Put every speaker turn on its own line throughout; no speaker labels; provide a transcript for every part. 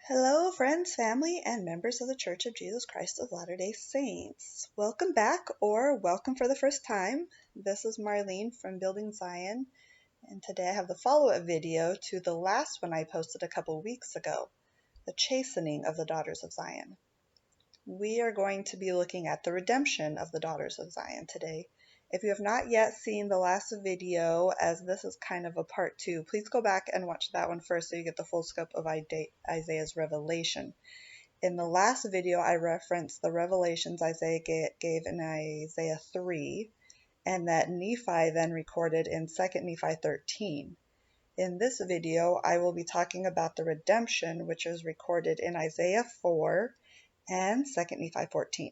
Hello, friends, family, and members of the Church of Jesus Christ of Latter-day Saints. Welcome back, or welcome for the first time. This is Marlene from Building Zion, and today I have the follow-up video to the last one I posted a couple weeks ago, the Chastening of the Daughters of Zion. We are going to be looking at the redemption of the Daughters of Zion today. If you have not yet seen the last video, as this is kind of a part 2, please go back and watch that one first so you get the full scope of Isaiah's revelation. In the last video, I referenced the revelations Isaiah gave in Isaiah 3, and that Nephi then recorded in 2 Nephi 13. In this video, I will be talking about the redemption, which is recorded in Isaiah 4 and 2 Nephi 14.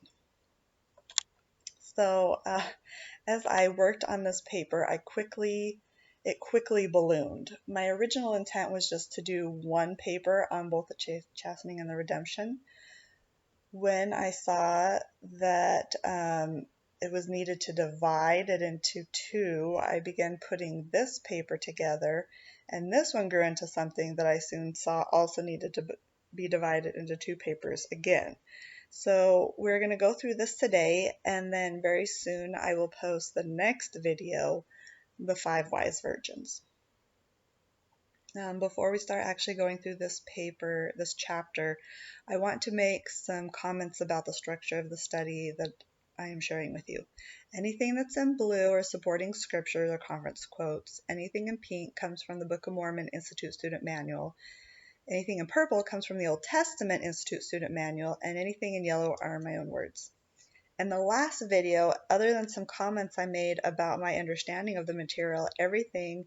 So, as I worked on this paper, it quickly ballooned. My original intent was just to do one paper on both the chastening and the redemption. When I saw that it was needed to divide it into two, I began putting this paper together, and this one grew into something that I soon saw also needed to be divided into two papers again. So we're going to go through this today, and then very soon I will post the next video, the 5 wise virgins. Before we start actually going through this chapter, I want to make some comments about the structure of the study that I am sharing with you. Anything that's in blue are supporting scriptures or conference quotes. Anything in pink comes from the Book of Mormon Institute Student Manual. Anything in purple comes from the Old Testament Institute Student Manual, and anything in yellow are my own words. In the last video, other than some comments I made about my understanding of the material, everything,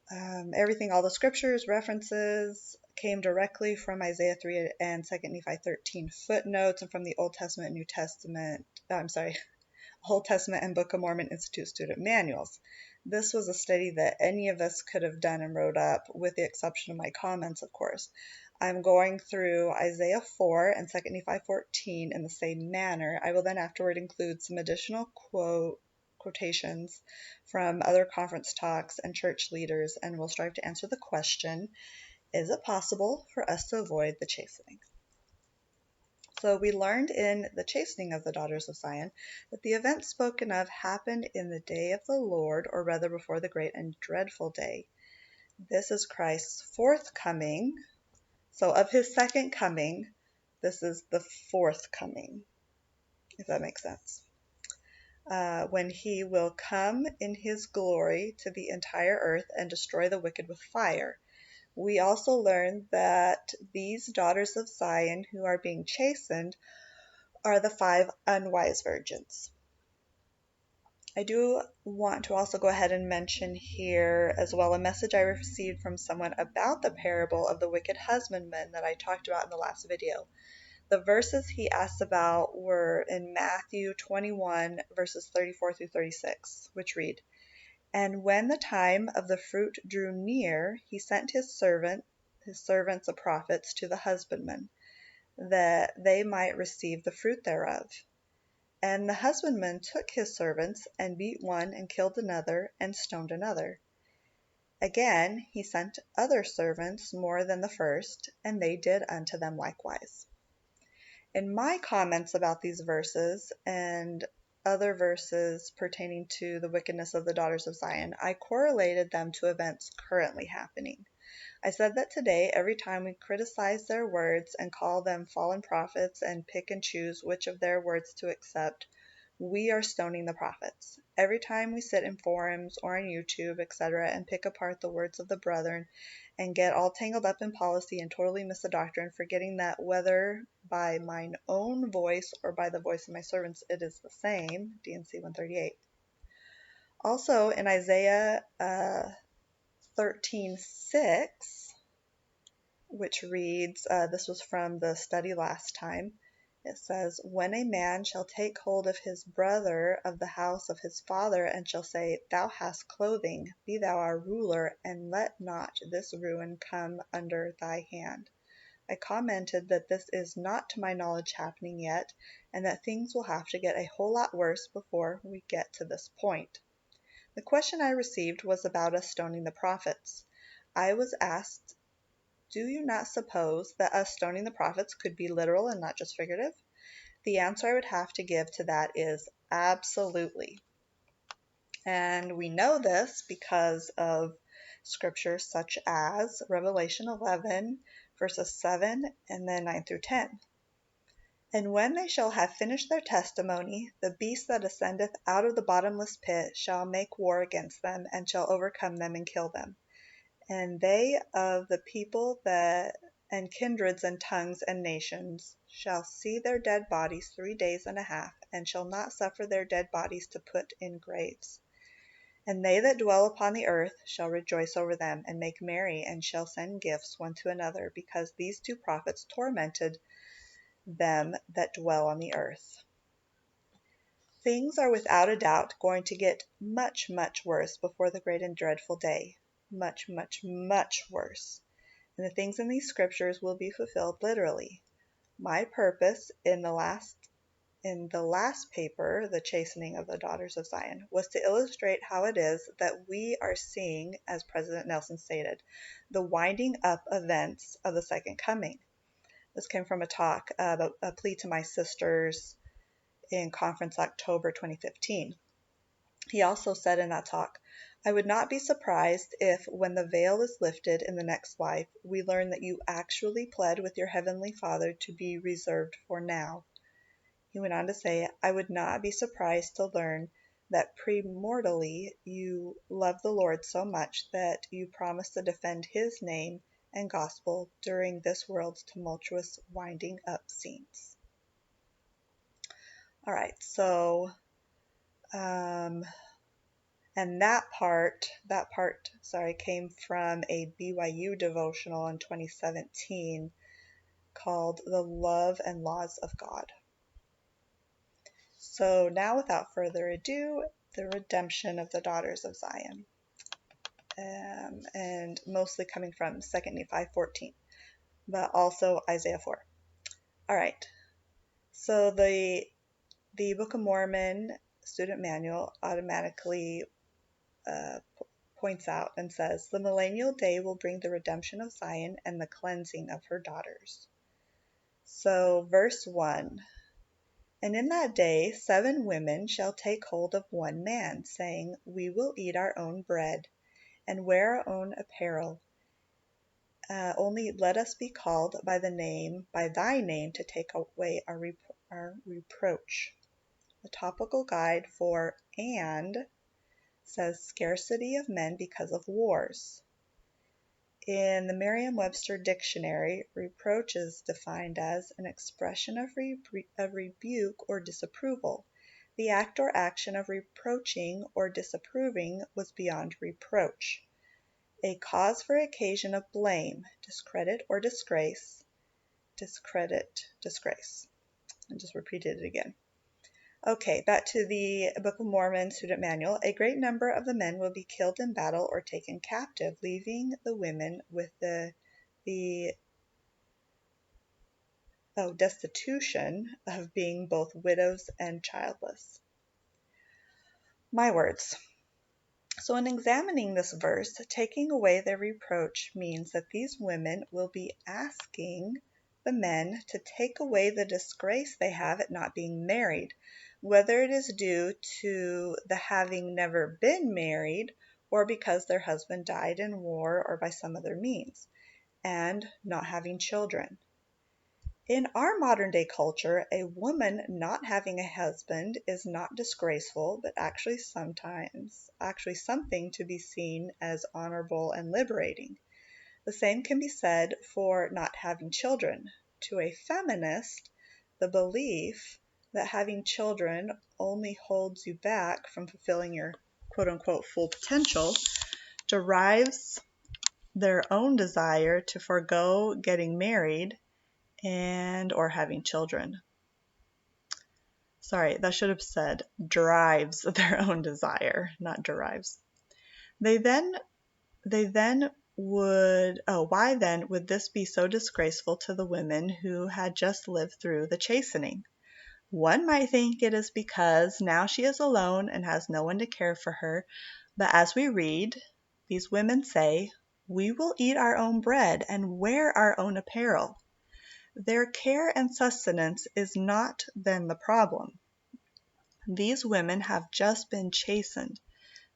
all the scriptures, references, came directly from Isaiah 3 and 2 Nephi 13 footnotes, and from the Old Testament and New Testament, Old Testament and Book of Mormon Institute Student Manuals. This was a study that any of us could have done and wrote up, with the exception of my comments, of course. I'm going through Isaiah 4 and 2 Nephi 14 in the same manner. I will then afterward include some additional quotations from other conference talks and church leaders, and we'll strive to answer the question, is it possible for us to avoid the chastening? So we learned in the chastening of the daughters of Zion that the event spoken of happened in the day of the Lord, or rather before the great and dreadful day. This is Christ's fourth coming. So of his second coming, this is the fourth coming, if that makes sense. When he will come in his glory to the entire earth and destroy the wicked with fire. We also learned that these daughters of Zion who are being chastened are the 5 unwise virgins. I do want to also go ahead and mention here as well a message I received from someone about the parable of the wicked husbandmen that I talked about in the last video. The verses he asked about were in Matthew 21 verses 34 through 36, which read, "And when the time of the fruit drew near, he sent his servants the prophets to the husbandmen, that they might receive the fruit thereof. And the husbandman took his servants, and beat one, and killed another, and stoned another. Again he sent other servants more than the first, and they did unto them likewise." In my comments about these verses and other verses pertaining to the wickedness of the daughters of Zion, I correlated them to events currently happening. I said that today, every time we criticize their words and call them fallen prophets and pick and choose which of their words to accept, we are stoning the prophets. Every time we sit in forums or on YouTube, etc., and pick apart the words of the brethren and get all tangled up in policy and totally miss the doctrine, forgetting that whether by mine own voice or by the voice of my servants, it is the same, D&C 138. Also, in Isaiah 13:6, which reads, this was from the study last time, it says, "When a man shall take hold of his brother of the house of his father, and shall say, Thou hast clothing, be thou our ruler, and let not this ruin come under thy hand." I commented that this is not to my knowledge happening yet, and that things will have to get a whole lot worse before we get to this point. The question I received was about us stoning the prophets. I was asked do you not suppose that us stoning the prophets could be literal and not just figurative? The answer I would have to give to that is absolutely. And we know this because of scriptures such as Revelation 11, verses 7 and then 9 through 10. And when they shall have finished their testimony, the beast that ascendeth out of the bottomless pit shall make war against them, and shall overcome them and kill them. And they of the people and kindreds and tongues and nations shall see their dead bodies 3 days and a half, and shall not suffer their dead bodies to put in graves. And they that dwell upon the earth shall rejoice over them, and make merry, and shall send gifts one to another, because these 2 prophets tormented them that dwell on the earth. Things are without a doubt going to get much, much worse before the great and dreadful day. Much, much, much worse. And the things in these scriptures will be fulfilled literally. My purpose in the last paper, The Chastening of the Daughters of Zion, was to illustrate how it is that we are seeing, as President Nelson stated, the winding up events of the second coming. This came from a talk, a plea to my sisters in conference October 2015. He also said in that talk, I would not be surprised if, when the veil is lifted in the next life, we learn that you actually pled with your Heavenly Father to be reserved for now. He went on to say, I would not be surprised to learn that premortally you love the Lord so much that you promise to defend His name and gospel during this world's tumultuous winding up scenes. All right, so, and that part, came from a BYU devotional in 2017 called The Love and Laws of God. So now, without further ado, the redemption of the daughters of Zion. And mostly coming from 2 Nephi 14, but also Isaiah 4. All right, so the Book of Mormon student manual automatically points out and says, the millennial day will bring the redemption of Zion and the cleansing of her daughters. So verse 1, and in that day 7 women shall take hold of one man, saying, we will eat our own bread and wear our own apparel. Only let us be called by thy name, to take away our reproach. The topical guide for and says scarcity of men because of wars. In the Merriam-Webster dictionary, reproach is defined as an expression of rebuke or disapproval. The act or action of reproaching or disapproving was beyond reproach. A cause for occasion of blame, discredit or disgrace. Discredit, disgrace. I just repeated it again. Okay, back to the Book of Mormon student manual. A great number of the men will be killed in battle or taken captive, leaving the women with the destitution of being both widows and childless. My words. So in examining this verse, taking away their reproach means that these women will be asking the men to take away the disgrace they have at not being married, whether it is due to the having never been married or because their husband died in war or by some other means, and not having children. In our modern day culture, a woman not having a husband is not disgraceful, but actually something to be seen as honorable and liberating. The same can be said for not having children. To a feminist, the belief that having children only holds you back from fulfilling your quote-unquote full potential derives their own desire to forego getting married and or having children. Sorry, that should have said drives their own desire, not derives. Why then would this be so disgraceful to the women who had just lived through the chastening? One might think it is because now she is alone and has no one to care for her, but as we read, these women say, We will eat our own bread and wear our own apparel. Their care and sustenance is not then the problem. These women have just been chastened.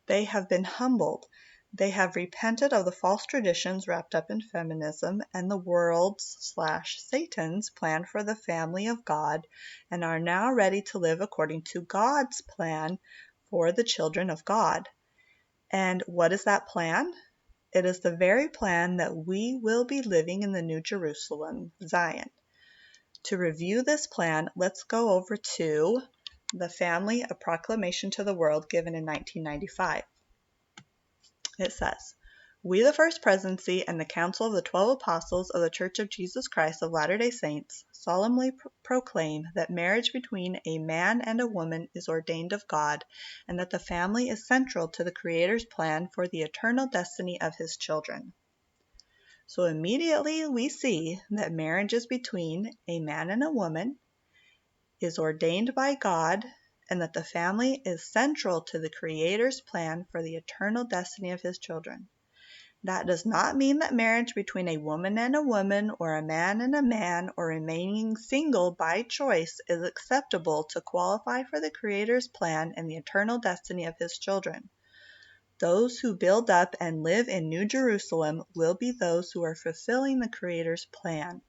They have been humbled. They have repented of the false traditions wrapped up in feminism and the world's/Satan's plan for the family of God, and are now ready to live according to God's plan for the children of God. And what is that plan? It is the very plan that we will be living in the New Jerusalem, Zion. To review this plan, let's go over to the Family, A Proclamation to the World, given in 1995. It says, "We, the First Presidency and the Council of the 12 Apostles of the Church of Jesus Christ of Latter-day Saints, solemnly proclaim that marriage between a man and a woman is ordained of God, and that the family is central to the Creator's plan for the eternal destiny of His children." So immediately we see that marriage is between a man and a woman, is ordained by God, and that the family is central to the Creator's plan for the eternal destiny of His children. That does not mean that marriage between a woman and a woman, or a man and a man, or remaining single by choice is acceptable to qualify for the Creator's plan and the eternal destiny of His children. Those who build up and live in New Jerusalem will be those who are fulfilling the Creator's plan.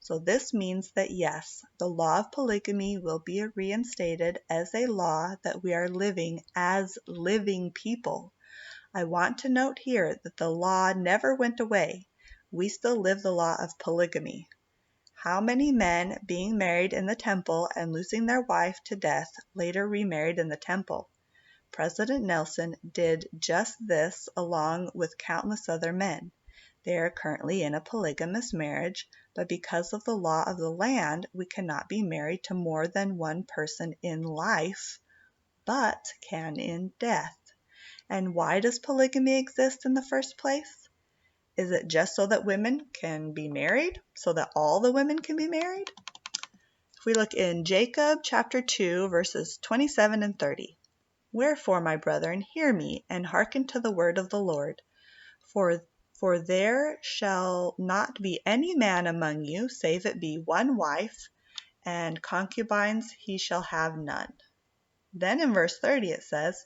So this means that yes, the law of polygamy will be reinstated as a law that we are living as living people. I want to note here that the law never went away. We still live the law of polygamy. How many men being married in the temple and losing their wife to death later remarried in the temple? President Nelson did just this along with countless other men. They are currently in a polygamous marriage, but because of the law of the land, we cannot be married to more than one person in life, but can in death. And why does polygamy exist in the first place? Is it just so that women can be married? So that all the women can be married? If we look in Jacob chapter 2, verses 27 and 30. "Wherefore, my brethren, hear me, and hearken to the word of the Lord. For there shall not be any man among you, save it be one wife, and concubines he shall have none." Then in verse 30 it says,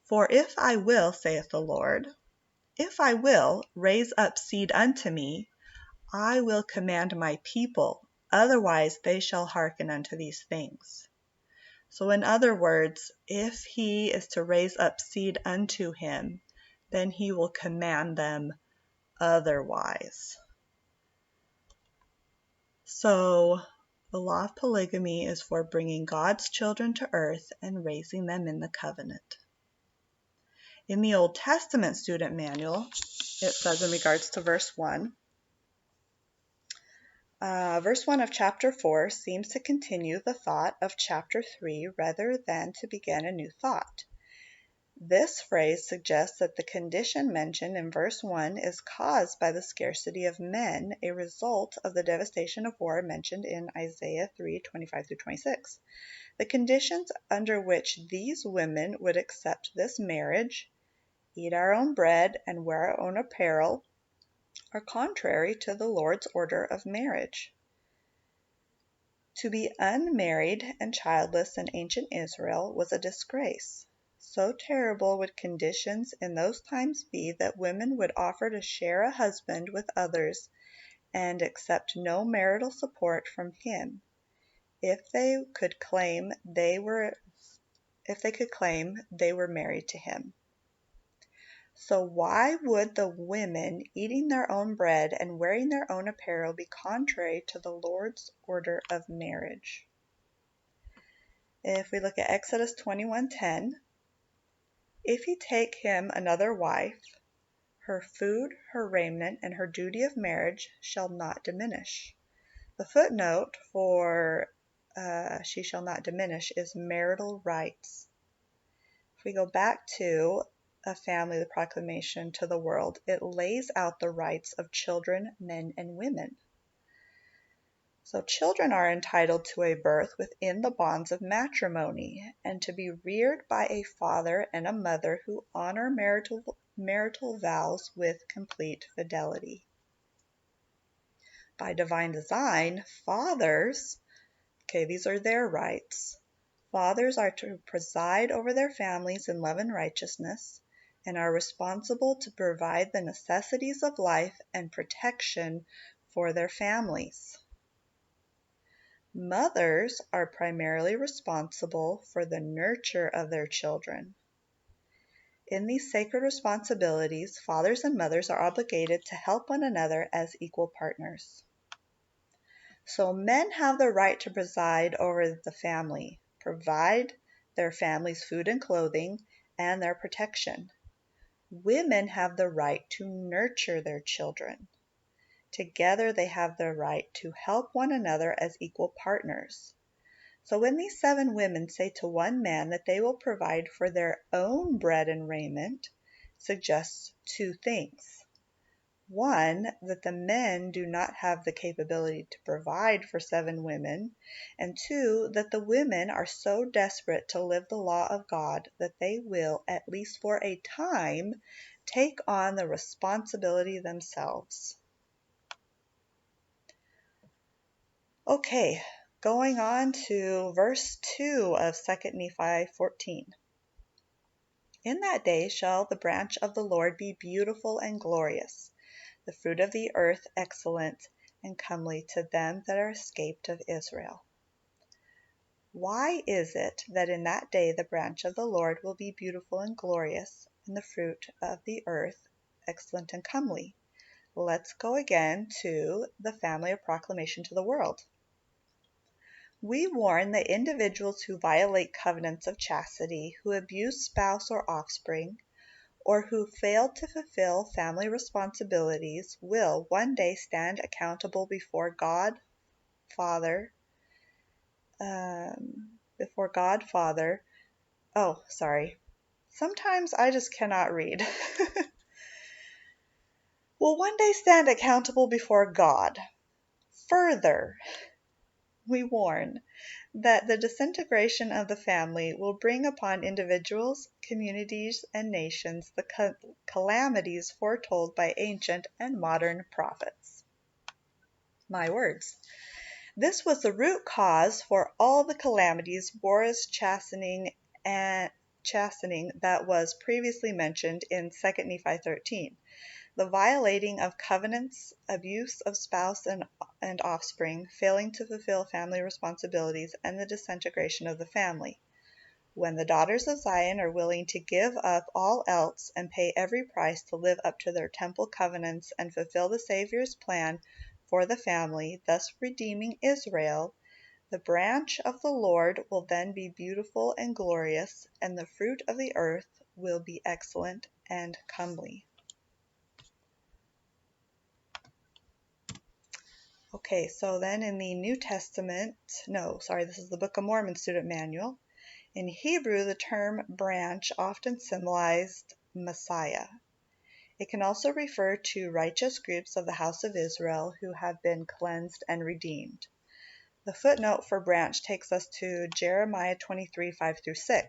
"For if I will, saith the Lord, if I will raise up seed unto me, I will command my people, otherwise they shall hearken unto these things." So in other words, if he is to raise up seed unto him, then he will command them otherwise. So the law of polygamy is for bringing God's children to earth and raising them in the covenant. In the Old Testament student manual, it says in regards to verse 1, verse 1 of chapter 4 seems to continue the thought of chapter 3 rather than to begin a new thought. This phrase suggests that the condition mentioned in verse 1 is caused by the scarcity of men, a result of the devastation of war mentioned in Isaiah 3:25-26. The conditions under which these women would accept this marriage, eat our own bread and wear our own apparel, are contrary to the Lord's order of marriage. To be unmarried and childless in ancient Israel was a disgrace. So terrible would conditions in those times be that women would offer to share a husband with others and accept no marital support from him if they could claim they were married to him. So why would the women eating their own bread and wearing their own apparel be contrary to the Lord's order of marriage? If we look at Exodus 21:10, "If he take him another wife, her food, her raiment, and her duty of marriage shall not diminish." The footnote for she shall not diminish is marital rights. If we go back to a family, the proclamation to the world, it lays out the rights of children, men, and women. So children are entitled to a birth within the bonds of matrimony and to be reared by a father and a mother who honor marital vows with complete fidelity. By divine design, fathers, these are their rights. Fathers are to preside over their families in love and righteousness, and are responsible to provide the necessities of life and protection for their families. Mothers are primarily responsible for the nurture of their children. In these sacred responsibilities, fathers and mothers are obligated to help one another as equal partners. So men have the right to preside over the family, provide their families food and clothing, and their protection. Women have the right to nurture their children. Together they have the right to help one another as equal partners. So when these 7 women say to one man that they will provide for their own bread and raiment, suggests 2 things. 1, that the men do not have the capability to provide for 7 women, and 2, that the women are so desperate to live the law of God that they will, at least for a time, take on the responsibility themselves. Okay, going on to verse 2 of 2 Nephi 14. In that day shall the branch of the Lord be beautiful and glorious, the fruit of the earth excellent and comely to them that are escaped of Israel. Why is it that in that day the branch of the Lord will be beautiful and glorious, and the fruit of the earth excellent and comely? Let's go again to the family of proclamation to the world. We warn that individuals who violate covenants of chastity, who abuse spouse or offspring, or who fail to fulfill family responsibilities will one day stand accountable before God Father. Sometimes I just cannot read. Will one day stand accountable before God. Further, we warn that the disintegration of the family will bring upon individuals, communities, and nations the calamities foretold by ancient and modern prophets. My words. This was the root cause for all the calamities, wars, chastening that was previously mentioned in 2 Nephi 13. The violating of covenants, abuse of spouse and offspring, failing to fulfill family responsibilities, and the disintegration of the family. When the daughters of Zion are willing to give up all else and pay every price to live up to their temple covenants and fulfill the Savior's plan for the family, thus redeeming Israel, the branch of the Lord will then be beautiful and glorious, and the fruit of the earth will be excellent and comely. Okay, so then in the New Testament, this is the Book of Mormon Student Manual. In Hebrew, the term branch often symbolized Messiah. It can also refer to righteous groups of the house of Israel who have been cleansed and redeemed. The footnote for branch takes us to Jeremiah 23, 5-6.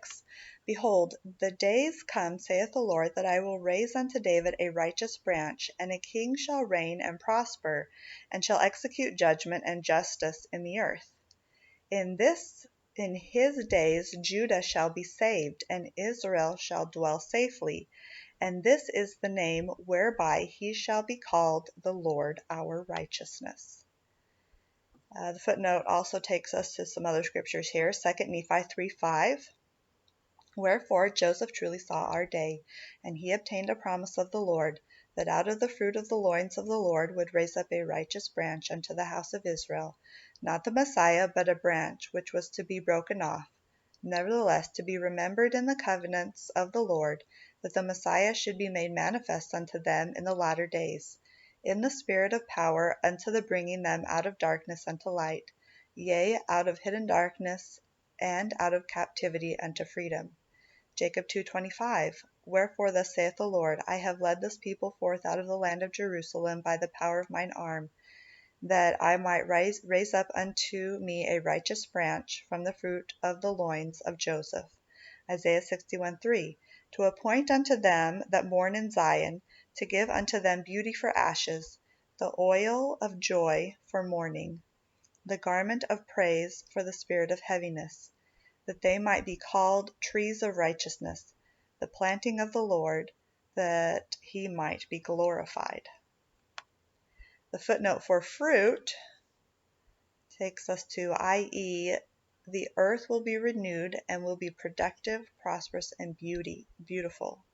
Behold, the days come, saith the Lord, that I will raise unto David a righteous branch, and a king shall reign and prosper, and shall execute judgment and justice in the earth. In his days Judah shall be saved, and Israel shall dwell safely, and this is the name whereby he shall be called the Lord our righteousness. The footnote also takes us to some other scriptures here. 2 Nephi 3:5. Wherefore Joseph truly saw our day, and he obtained a promise of the Lord, that out of the fruit of the loins of the Lord would raise up a righteous branch unto the house of Israel, not the Messiah, but a branch which was to be broken off, nevertheless to be remembered in the covenants of the Lord, that the Messiah should be made manifest unto them in the latter days, in the spirit of power, unto the bringing them out of darkness unto light, yea, out of hidden darkness, and out of captivity unto freedom. Jacob 2:25. Wherefore thus saith the Lord, I have led this people forth out of the land of Jerusalem by the power of mine arm, that I might raise up unto me a righteous branch from the fruit of the loins of Joseph. Isaiah 61:3. to appoint unto them that mourn in Zion, to give unto them beauty for ashes, the oil of joy for mourning, the garment of praise for the spirit of heaviness, that they might be called trees of righteousness, the planting of the Lord, that he might be glorified. The footnote for fruit takes us to, i.e., the earth will be renewed and will be productive, prosperous, and beautiful.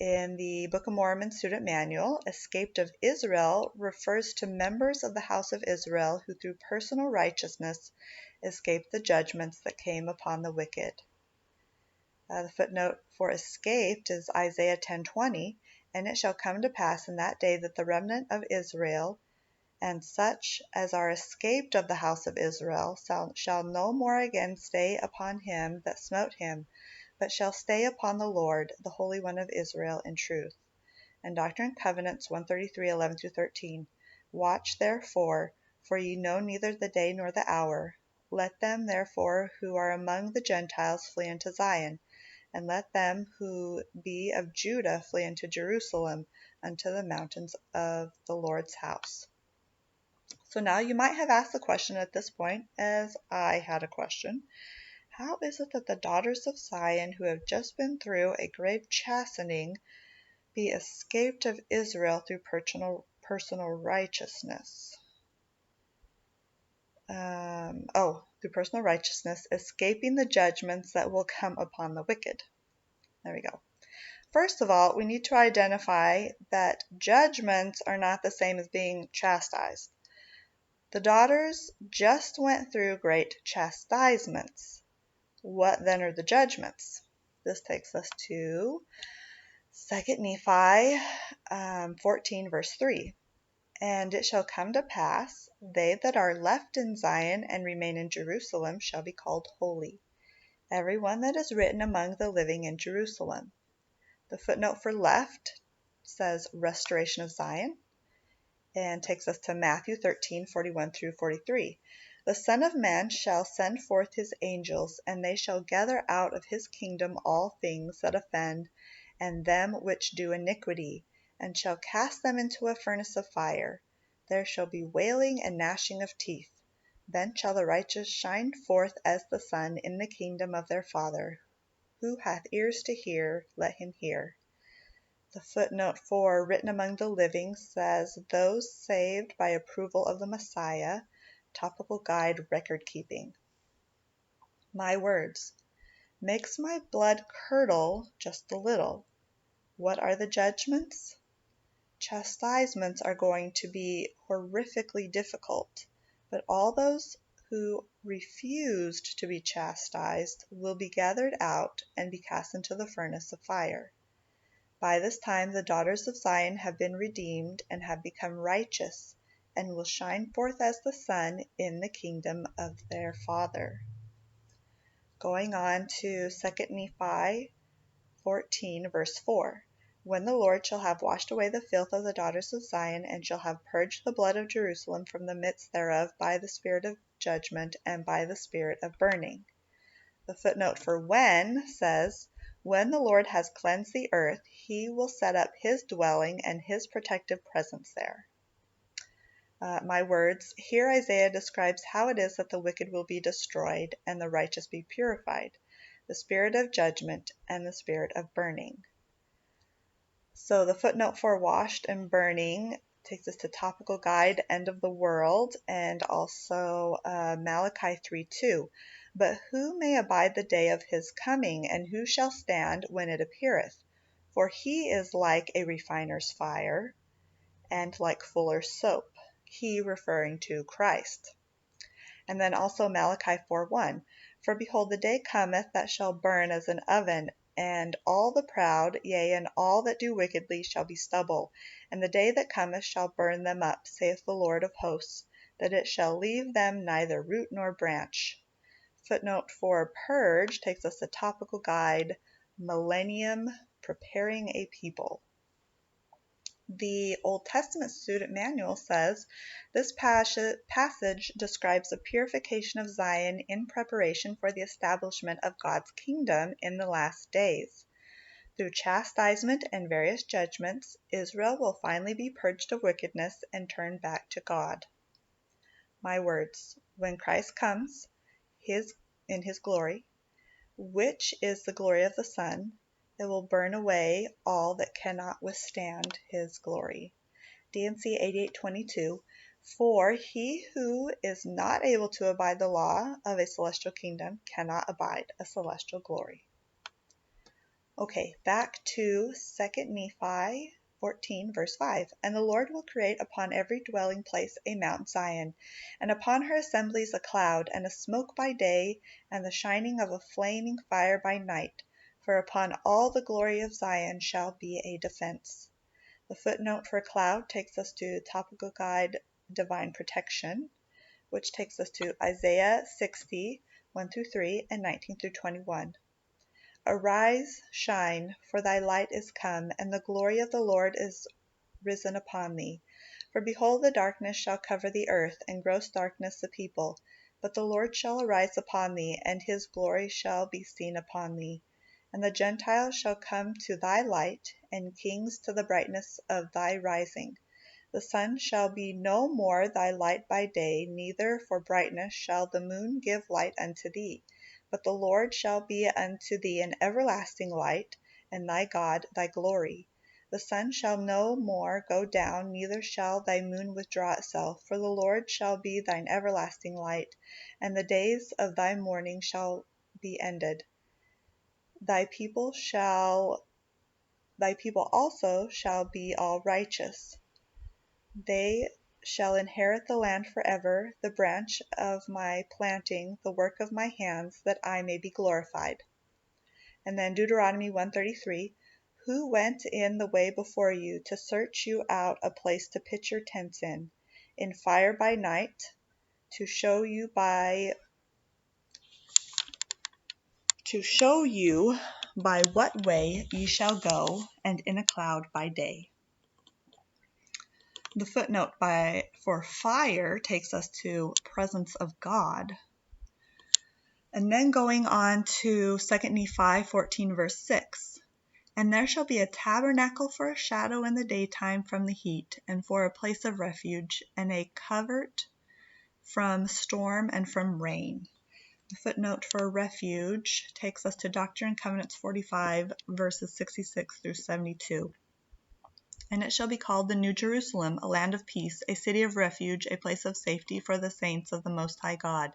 In the Book of Mormon Student Manual, escaped of Israel refers to members of the house of Israel who through personal righteousness escaped the judgments that came upon the wicked. The footnote for escaped is Isaiah 10:20, and it shall come to pass in that day that the remnant of Israel and such as are escaped of the house of Israel shall no more again stay upon him that smote him, but shall stay upon the Lord, the Holy One of Israel, in truth. And Doctrine and Covenants 133:11-13. Watch therefore, for ye know neither the day nor the hour. Let them therefore who are among the Gentiles flee unto Zion, and let them who be of Judah flee unto Jerusalem, unto the mountains of the Lord's house. So now you might have asked the question at this point, as I had a question, how is it that the daughters of Zion, who have just been through a great chastening, be escaped of Israel through personal righteousness? Through personal righteousness, escaping the judgments that will come upon the wicked. There we go. First of all, we need to identify that judgments are not the same as being chastised. The daughters just went through great chastisements. What then are the judgments? This takes us to 2 Nephi 14, verse 3. And it shall come to pass, they that are left in Zion and remain in Jerusalem shall be called holy, every one that is written among the living in Jerusalem. The footnote for left says restoration of Zion, and takes us to Matthew 13:41-43. The Son of Man shall send forth his angels, and they shall gather out of his kingdom all things that offend, and them which do iniquity, and shall cast them into a furnace of fire. There shall be wailing and gnashing of teeth. Then shall the righteous shine forth as the sun in the kingdom of their Father. Who hath ears to hear, let him hear. The footnote for written among the living says those saved by approval of the Messiah, topical guide record keeping. My words. Makes my blood curdle just a little. What are the judgments? Chastisements are going to be horrifically difficult, but all those who refused to be chastised will be gathered out and be cast into the furnace of fire. By this time the daughters of Zion have been redeemed and have become righteous, and will shine forth as the sun in the kingdom of their Father. Going on to 2 Nephi 14, verse 4. When the Lord shall have washed away the filth of the daughters of Zion, and shall have purged the blood of Jerusalem from the midst thereof by the spirit of judgment and by the spirit of burning. The footnote for when says, when the Lord has cleansed the earth, he will set up his dwelling and his protective presence there. My words, here Isaiah describes how it is that the wicked will be destroyed and the righteous be purified, the spirit of judgment and the spirit of burning. So the footnote for washed and burning takes us to topical guide, end of the world, and also Malachi 3:2. But who may abide the day of his coming, and who shall stand when it appeareth? For he is like a refiner's fire, and like fuller's soap, he referring to Christ. And then also Malachi 4:1. For behold, the day cometh that shall burn as an oven, and all the proud, yea, and all that do wickedly shall be stubble. And the day that cometh shall burn them up, saith the Lord of hosts, that it shall leave them neither root nor branch. Footnote for purge takes us to topical guide, millennium, preparing a people. The Old Testament Student Manual says this passage describes the purification of Zion in preparation for the establishment of God's kingdom in the last days. Through chastisement and various judgments, Israel will finally be purged of wickedness and turn back to God. My words, when Christ comes in his glory, which is the glory of the sun, it will burn away all that cannot withstand his glory. D&C 8822. For he who is not able to abide the law of a celestial kingdom cannot abide a celestial glory. Okay, back to 2 Nephi 14, verse 5. And the Lord will create upon every dwelling place a Mount Zion, and upon her assemblies a cloud, and a smoke by day, and the shining of a flaming fire by night. For upon all the glory of Zion shall be a defense. The footnote for cloud takes us to Topical Guide Divine Protection, which takes us to Isaiah 60, 1-3, and 19-21. Arise, shine, for thy light is come, and the glory of the Lord is risen upon thee. For behold, the darkness shall cover the earth, and gross darkness the people. But the Lord shall arise upon thee, and his glory shall be seen upon thee. And the Gentiles shall come to thy light, and kings to the brightness of thy rising. The sun shall be no more thy light by day, neither for brightness shall the moon give light unto thee. But the Lord shall be unto thee an everlasting light, and thy God thy glory. The sun shall no more go down, neither shall thy moon withdraw itself, for the Lord shall be thine everlasting light, and the days of thy mourning shall be ended. Thy people also shall be all righteous. They shall inherit the land forever, the branch of my planting, the work of my hands, that I may be glorified. And then Deuteronomy 1:33, who went in the way before you to search you out a place to pitch your tents in fire by night, to show you by what way ye shall go, and in a cloud by day. The footnote for fire takes us to presence of God. And then going on to 2 Nephi 14, verse 6. And there shall be a tabernacle for a shadow in the daytime from the heat, and for a place of refuge, and a covert from storm and from rain. The footnote for refuge takes us to Doctrine and Covenants 45, verses 66-72. And it shall be called the New Jerusalem, a land of peace, a city of refuge, a place of safety for the saints of the Most High God.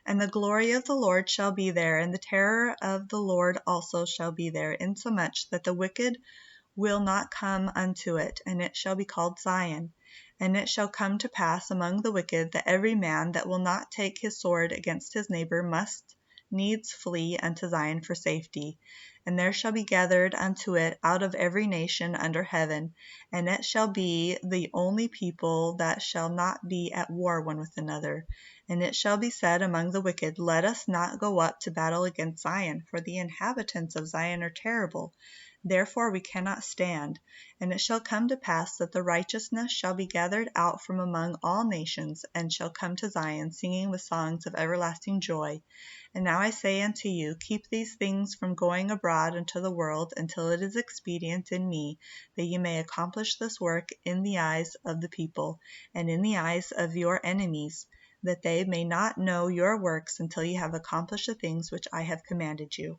And the glory of the Lord shall be there, and the terror of the Lord also shall be there, insomuch that the wicked will not come unto it, and it shall be called Zion. And it shall come to pass among the wicked that every man that will not take his sword against his neighbor must needs flee unto Zion for safety. And there shall be gathered unto it out of every nation under heaven, and it shall be the only people that shall not be at war one with another. And it shall be said among the wicked, let us not go up to battle against Zion, for the inhabitants of Zion are terrible. Therefore we cannot stand. And it shall come to pass that the righteousness shall be gathered out from among all nations, and shall come to Zion, singing with songs of everlasting joy. And now I say unto you, keep these things from going abroad into the world, until it is expedient in me, that ye may accomplish this work in the eyes of the people, and in the eyes of your enemies, that they may not know your works until ye have accomplished the things which I have commanded you.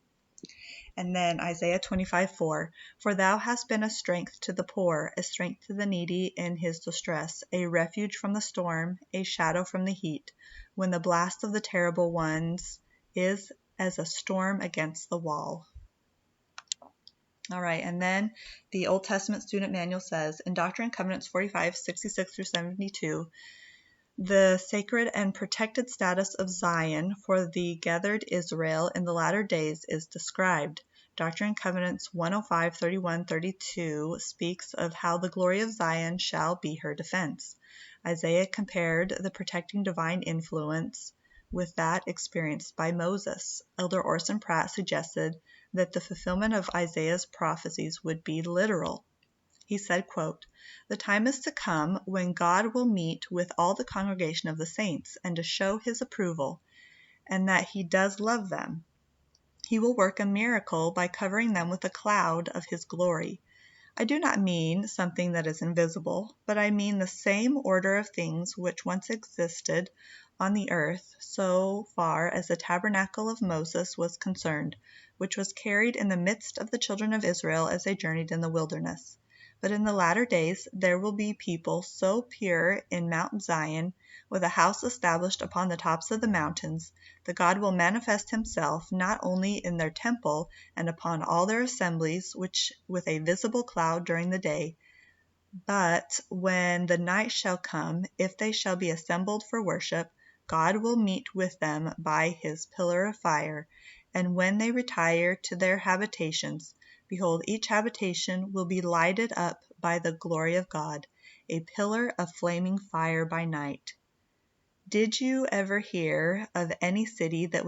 And then Isaiah 25:4, for thou hast been a strength to the poor, a strength to the needy in his distress, a refuge from the storm, a shadow from the heat, when the blast of the terrible ones is as a storm against the wall. All right, and then the Old Testament Student Manual says, in Doctrine and Covenants 45, 66-72, the sacred and protected status of Zion for the gathered Israel in the latter days is described. Doctrine and Covenants 105, 31-32 speaks of how the glory of Zion shall be her defense. Isaiah compared the protecting divine influence with that experienced by Moses. Elder Orson Pratt suggested that the fulfillment of Isaiah's prophecies would be literal. He said, quote, the time is to come when God will meet with all the congregation of the saints, and to show his approval, and that he does love them. He will work a miracle by covering them with a cloud of his glory. I do not mean something that is invisible, but I mean the same order of things which once existed on the earth, so far as the tabernacle of Moses was concerned, which was carried in the midst of the children of Israel as they journeyed in the wilderness. But in the latter days there will be people so pure in Mount Zion, with a house established upon the tops of the mountains, that God will manifest himself not only in their temple and upon all their assemblies, which with a visible cloud during the day, but when the night shall come, if they shall be assembled for worship, God will meet with them by his pillar of fire, and when they retire to their habitations, behold, each habitation will be lighted up by the glory of God, a pillar of flaming fire by night. Did you ever hear of any city that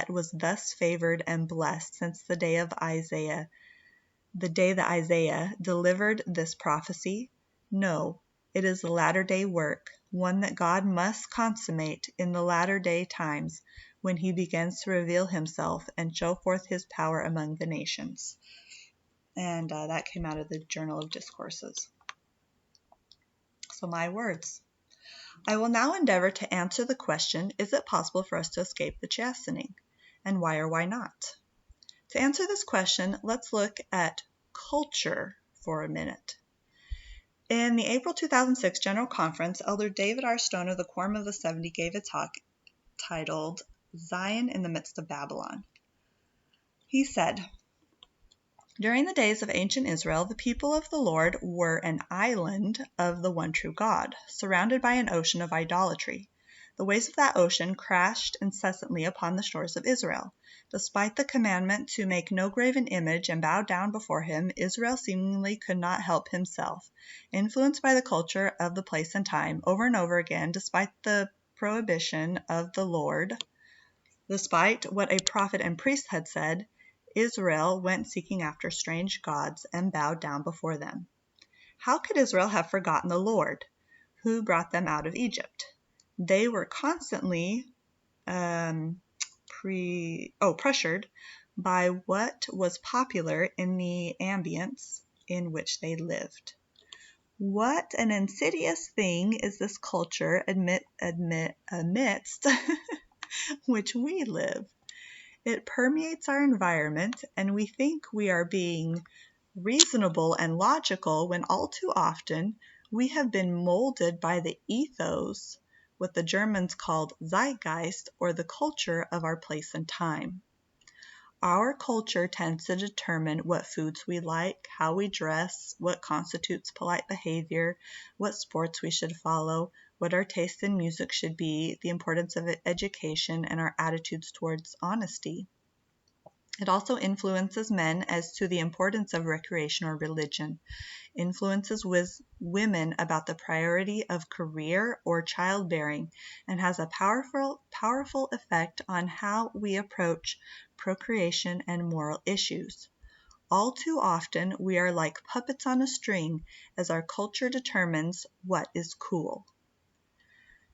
was thus favored and blessed since the day that Isaiah delivered this prophecy? No, it is a latter-day work, one that God must consummate in the latter-day times, when he begins to reveal himself and show forth his power among the nations. And that came out of the Journal of Discourses. So my words. I will now endeavor to answer the question, is it possible for us to escape the chastening? And why or why not? To answer this question, let's look at culture for a minute. In the April 2006 General Conference, Elder David R. Stone of the Quorum of the 70 gave a talk titled Zion in the Midst of Babylon. He said, during the days of ancient Israel, the people of the Lord were an island of the one true God, surrounded by an ocean of idolatry. The waves of that ocean crashed incessantly upon the shores of Israel. Despite the commandment to make no graven image and bow down before him, Israel seemingly could not help himself. Influenced by the culture of the place and time, over and over again, despite the prohibition of the Lord, despite what a prophet and priest had said, Israel went seeking after strange gods and bowed down before them. How could Israel have forgotten the Lord, who brought them out of Egypt? They were constantly pressured by what was popular in the ambience in which they lived. What an insidious thing is this culture amidst which we live. It permeates our environment, and we think we are being reasonable and logical when all too often we have been molded by the ethos, what the Germans called Zeitgeist, or the culture of our place and time. Our culture tends to determine what foods we like, how we dress, what constitutes polite behavior, what sports we should follow, what our taste in music should be, the importance of education, and our attitudes towards honesty. It also influences men as to the importance of recreation or religion, influences women about the priority of career or childbearing, and has a powerful effect on how we approach procreation and moral issues. All too often, we are like puppets on a string as our culture determines what is cool.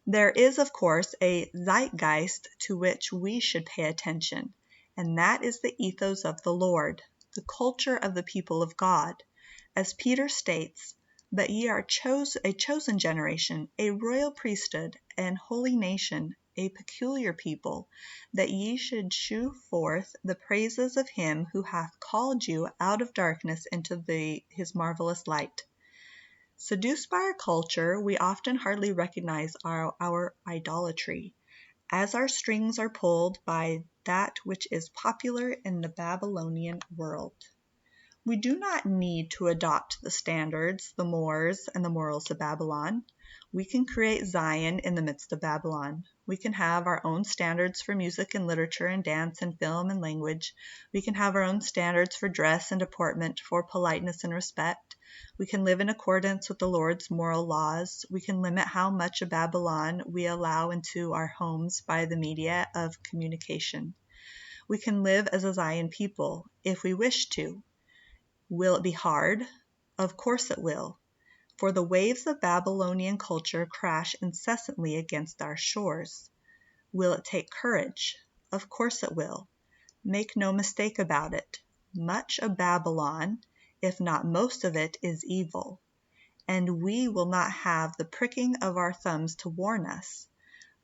There is, of course, a zeitgeist to which we should pay attention, and that is the ethos of the Lord, the culture of the people of God. As Peter states, "But ye are a chosen generation, a royal priesthood, an holy nation, a peculiar people, that ye should shew forth the praises of him who hath called you out of darkness into his marvelous light." Seduced by our culture, we often hardly recognize our idolatry, as our strings are pulled by that which is popular in the Babylonian world. We do not need to adopt the standards, the mores, and the morals of Babylon. We can create Zion in the midst of Babylon. We can have our own standards for music and literature and dance and film and language. We can have our own standards for dress and deportment, for politeness and respect. We can live in accordance with the Lord's moral laws. We can limit how much of Babylon we allow into our homes by the media of communication. We can live as a Zion people, if we wish to. Will it be hard? Of course it will, for the waves of Babylonian culture crash incessantly against our shores. Will it take courage? Of course it will. Make no mistake about it. Much of Babylon, if not most of it, is evil, and we will not have the pricking of our thumbs to warn us.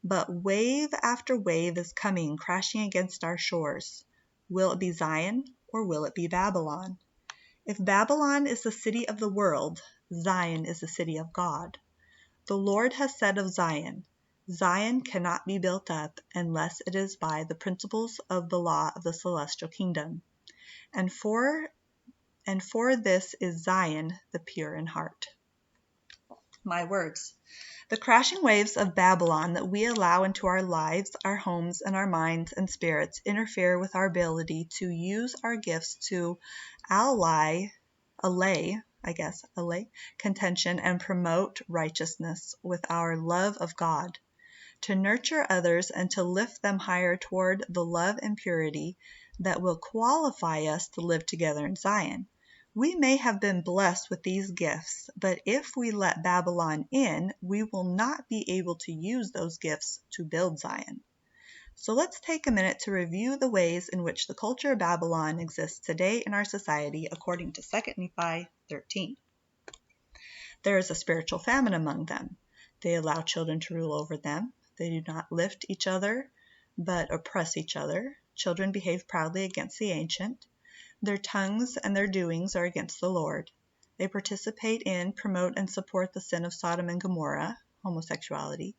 But wave after wave is coming, crashing against our shores. Will it be Zion, or will it be Babylon? If Babylon is the city of the world, Zion is the city of God. The Lord has said of Zion, Zion cannot be built up unless it is by the principles of the law of the celestial kingdom. And for this is Zion, the pure in heart. My words. The crashing waves of Babylon that we allow into our lives, our homes, and our minds and spirits interfere with our ability to use our gifts to allay contention and promote righteousness with our love of God, to nurture others and to lift them higher toward the love and purity that will qualify us to live together in Zion. We may have been blessed with these gifts, but if we let Babylon in, we will not be able to use those gifts to build Zion. So let's take a minute to review the ways in which the culture of Babylon exists today in our society according to 2 Nephi 13. There is a spiritual famine among them. They allow children to rule over them. They do not lift each other, but oppress each other. Children behave proudly against the ancient. Their tongues and their doings are against the Lord. They participate in, promote, and support the sin of Sodom and Gomorrah, homosexuality.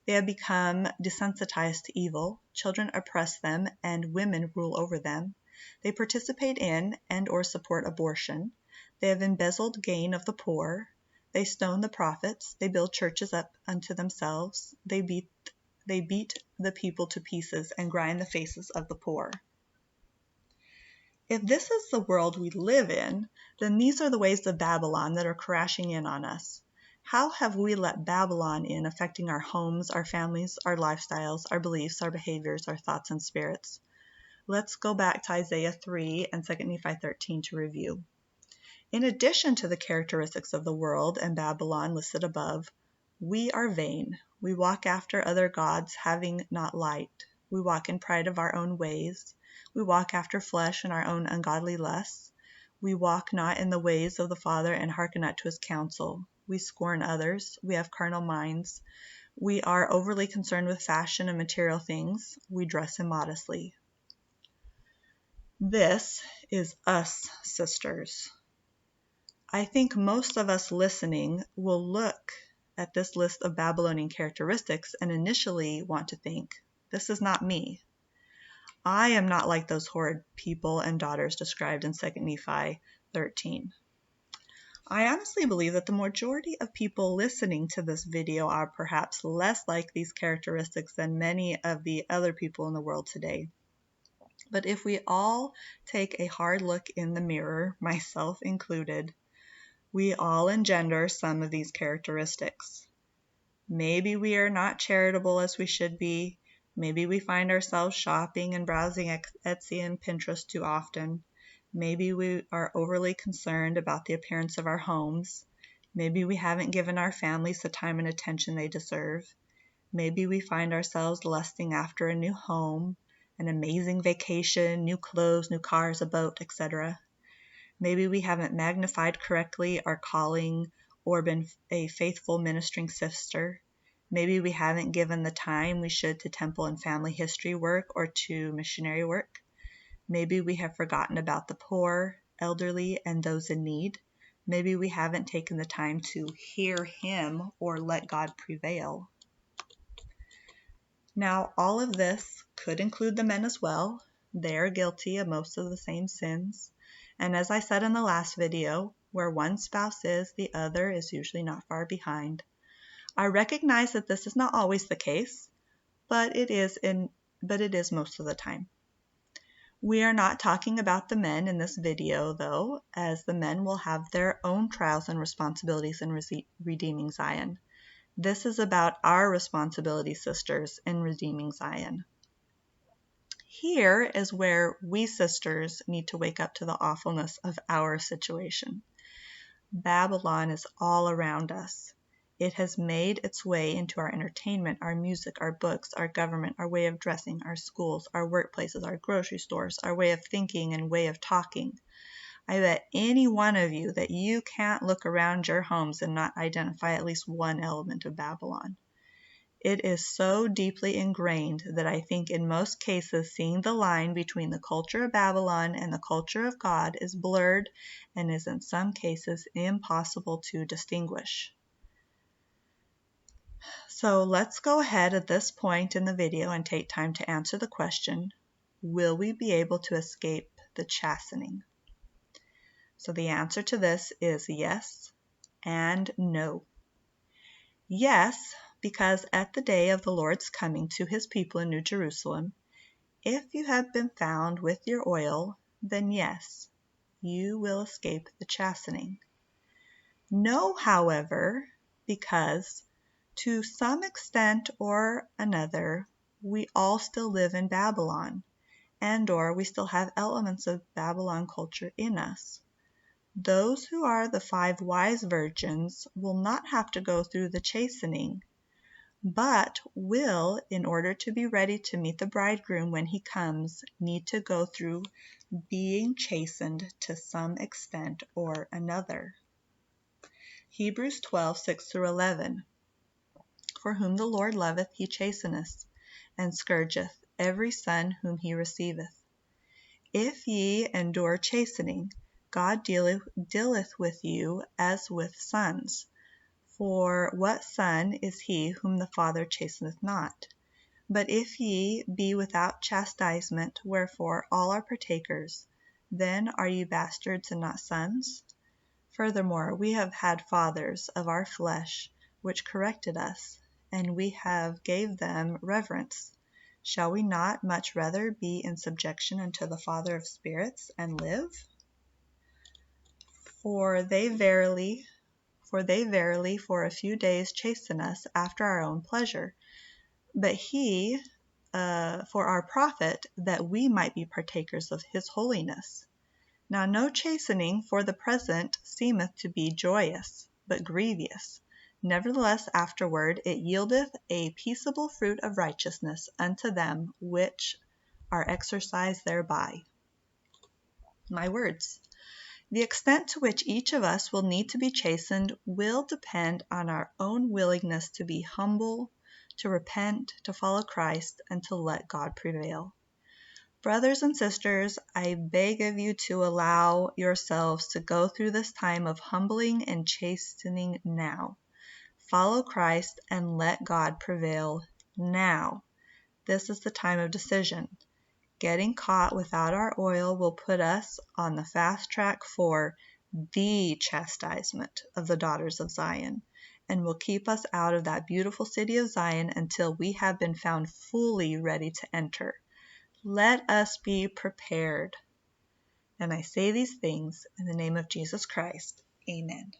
They have become desensitized to evil. Children oppress them, and women rule over them. They participate in and or support abortion. They have embezzled gain of the poor. They stone the prophets. They build churches up unto themselves. They beat the people to pieces and grind the faces of the poor. If this is the world we live in, then these are the ways of Babylon that are crashing in on us. How have we let Babylon in, affecting our homes, our families, our lifestyles, our beliefs, our behaviors, our thoughts, and spirits? Let's go back to Isaiah 3 and 2 Nephi 13 to review. In addition to the characteristics of the world and Babylon listed above, we are vain. We walk after other gods, having not light. We walk in pride of our own ways. We walk after flesh and our own ungodly lusts. We walk not in the ways of the Father and hearken not to his counsel. We scorn others. We have carnal minds. We are overly concerned with fashion and material things. We dress immodestly. This is us, sisters. I think most of us listening will look at this list of Babylonian characteristics and initially want to think, this is not me. I am not like those horrid people and daughters described in 2 Nephi 13. I honestly believe that the majority of people listening to this video are perhaps less like these characteristics than many of the other people in the world today. But if we all take a hard look in the mirror, myself included, we all engender some of these characteristics. Maybe we are not charitable as we should be. Maybe we find ourselves shopping and browsing Etsy and Pinterest too often. Maybe we are overly concerned about the appearance of our homes. Maybe we haven't given our families the time and attention they deserve. Maybe we find ourselves lusting after a new home, an amazing vacation, new clothes, new cars, a boat, etc. Maybe we haven't magnified correctly our calling or been a faithful ministering sister. Maybe we haven't given the time we should to temple and family history work or to missionary work. Maybe we have forgotten about the poor, elderly, and those in need. Maybe we haven't taken the time to hear him or let God prevail. Now, all of this could include the men as well. They are guilty of most of the same sins. And as I said in the last video, where one spouse is, the other is usually not far behind. I recognize that this is not always the case, but it is most of the time. We are not talking about the men in this video, though, as the men will have their own trials and responsibilities in redeeming Zion. This is about our responsibility, sisters, in redeeming Zion. Here is where we sisters need to wake up to the awfulness of our situation. Babylon is all around us. It has made its way into our entertainment, our music, our books, our government, our way of dressing, our schools, our workplaces, our grocery stores, our way of thinking and way of talking. I bet any one of you that you can't look around your homes and not identify at least one element of Babylon. It is so deeply ingrained that I think in most cases seeing the line between the culture of Babylon and the culture of God is blurred and is in some cases impossible to distinguish. So let's go ahead at this point in the video and take time to answer the question, will we be able to escape the chastening? So the answer to this is yes and no. Yes, because at the day of the Lord's coming to his people in New Jerusalem, if you have been found with your oil, then yes, you will escape the chastening. No, however, because to some extent or another, we all still live in Babylon, and/or we still have elements of Babylon culture in us. Those who are the 5 wise virgins will not have to go through the chastening, but will, in order to be ready to meet the bridegroom when he comes, need to go through being chastened to some extent or another. Hebrews 12:6-11. For whom the Lord loveth he chasteneth, and scourgeth every son whom he receiveth. If ye endure chastening, God dealeth with you as with sons. For what son is he whom the Father chasteneth not? But if ye be without chastisement, wherefore all are partakers, then are ye bastards and not sons? Furthermore, we have had fathers of our flesh, which corrected us, and we have gave them reverence. Shall we not much rather be in subjection unto the Father of spirits, and live? For they verily for a few days chasten us after our own pleasure, but he for our profit, that we might be partakers of his holiness. Now no chastening for the present seemeth to be joyous, but grievous. Nevertheless afterward it yieldeth a peaceable fruit of righteousness unto them which are exercised thereby. My words. The extent to which each of us will need to be chastened will depend on our own willingness to be humble, to repent, to follow Christ, and to let God prevail. Brothers and sisters, I beg of you to allow yourselves to go through this time of humbling and chastening now. Follow Christ and let God prevail now. This is the time of decision. Getting caught without our oil will put us on the fast track for the chastisement of the daughters of Zion, and will keep us out of that beautiful city of Zion until we have been found fully ready to enter. Let us be prepared. And I say these things in the name of Jesus Christ. Amen.